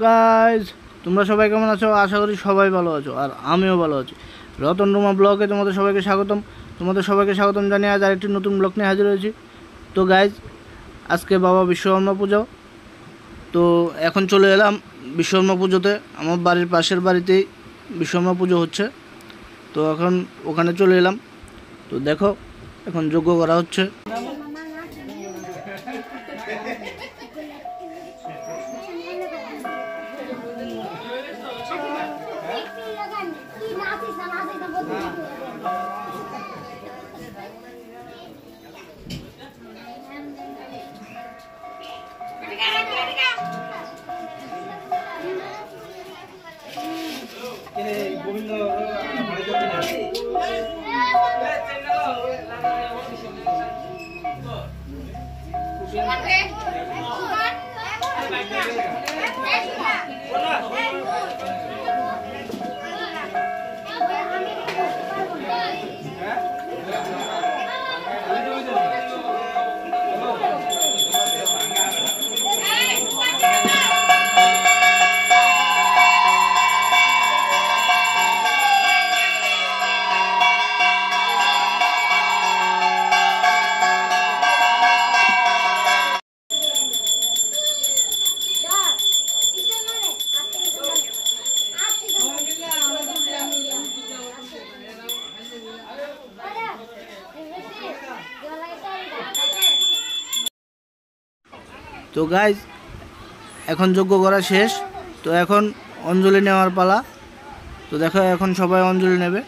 Guys, তোমরা সবাই কেমন আছো? আশা করি সবাই ভালো আছো, আর আমিও ভালো আছি। রতন রুমা ব্লগে তোমাদের সবাইকে স্বাগতম জানিয়ে আজ আরেকটি নতুন ব্লগ নিয়ে হাজির হয়েছি। তো গাইজ, আজকে বাবা বিশ্বকর্মা পুজো, তো এখন চলে এলাম বিশ্বকর্মা পুজোতে। আমার বাড়ির পাশের বাড়িতেই বিশ্বকর্মা পুজো হচ্ছে, তো এখন ওখানে চলে এলাম। তো দেখো, এখন যজ্ঞ করা হচ্ছে। তো গাইজ, এখন যজ্ঞ করা শেষ, তো এখন অঞ্জলি নেওয়ার পালা। তো দেখো, এখন সবাই অঞ্জলি নেবে।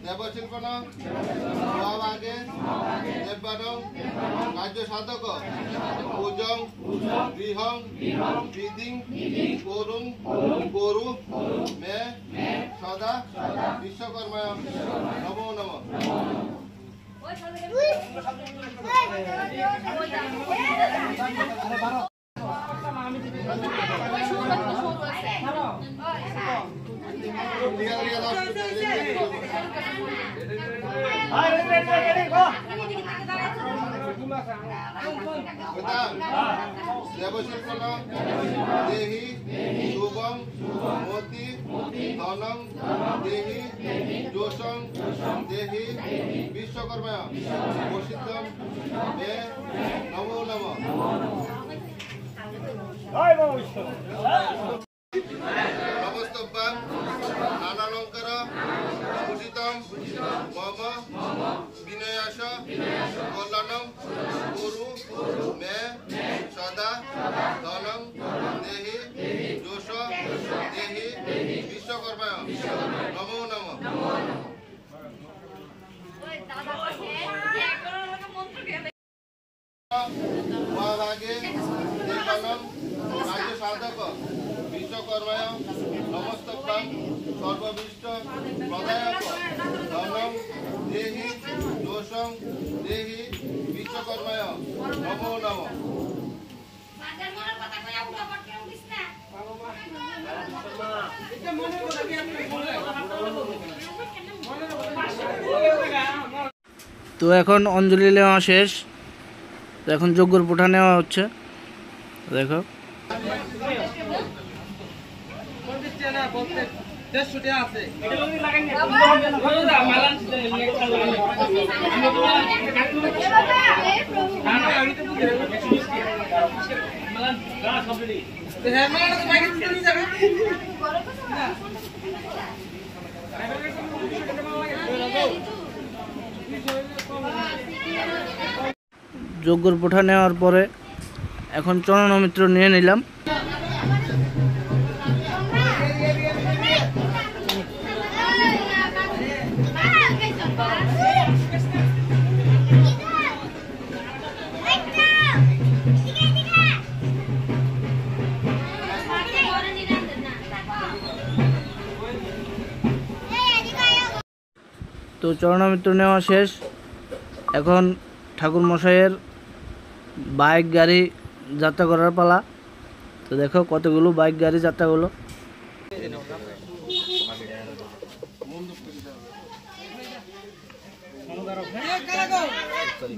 দেবশিল্পন মহাভাগে দেববানং কার্য সাধক পূজং গৃহং বিধিং করু মে সদা বিশ্বকর্মায় নমো নমঃ। দেবশিল্পন দেহি শুভং মতি ধনং দেহি যশং দেহি বিশ্বকর্মা প্রসিদ্ধম মে নমো নমঃ। নমস্তভ্যং নানালঙ্কার ভূষিতম মম বিনয়াস কল্যাণং কুরু মে সদা ধনং দেহি যশ দেহি বিশ্বকর্মা নমো নমঃ। মহাভাগে দেববানং কার্য সাধক বিশ্ব বিশ্বকর্মায় নমস্তব্বাং সর্ববিষ্ট প্রদায়ক ধনং দেহি দোষং দেহি বিশ্বকর্মায় নমো নমঃ। তো এখন অঞ্জলি নেওয়া শেষ, তো এখন যজ্ঞর পোঠা নেওয়া হচ্ছে। দেখো যজ্ঞর পোঠা নেওয়ার পরে এখন চরণমিত্র নিয়ে নিলাম। তো চরণমিত্র নেওয়া শেষ, এখন ঠাকুর মশাইয়ের বাইক গাড়ি যাত্রা করার পালা। তো দেখো কতগুলো বাইক গাড়ি যাত্রা হলো।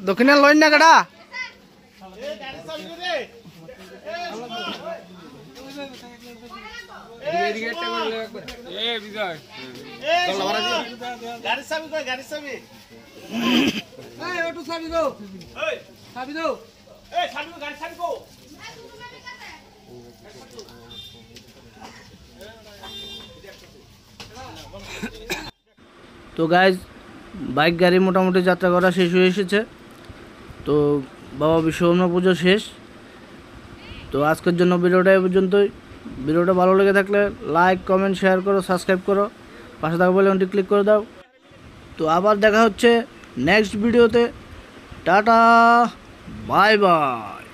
দক্ষিণে লইন না কাটা তো গাইজ বাইক গাড়ি মোটামুটি যাত্রা করা শেষ হয়ে এসেছে। তো বাবা বিশ্বকর্মা পুজো শেষ। তো আজকের জন্য ভিডিওটা এই পর্যন্তই। ভিডিওটা ভালো লেগে থাকলে লাইক কমেন্ট শেয়ার করো, সাবস্ক্রাইব করো, পাশে থাকা বেল আইকনটি ক্লিক করে দাও। তো আবার দেখা হচ্ছে নেক্সট ভিডিওতে। Tata, bye bye.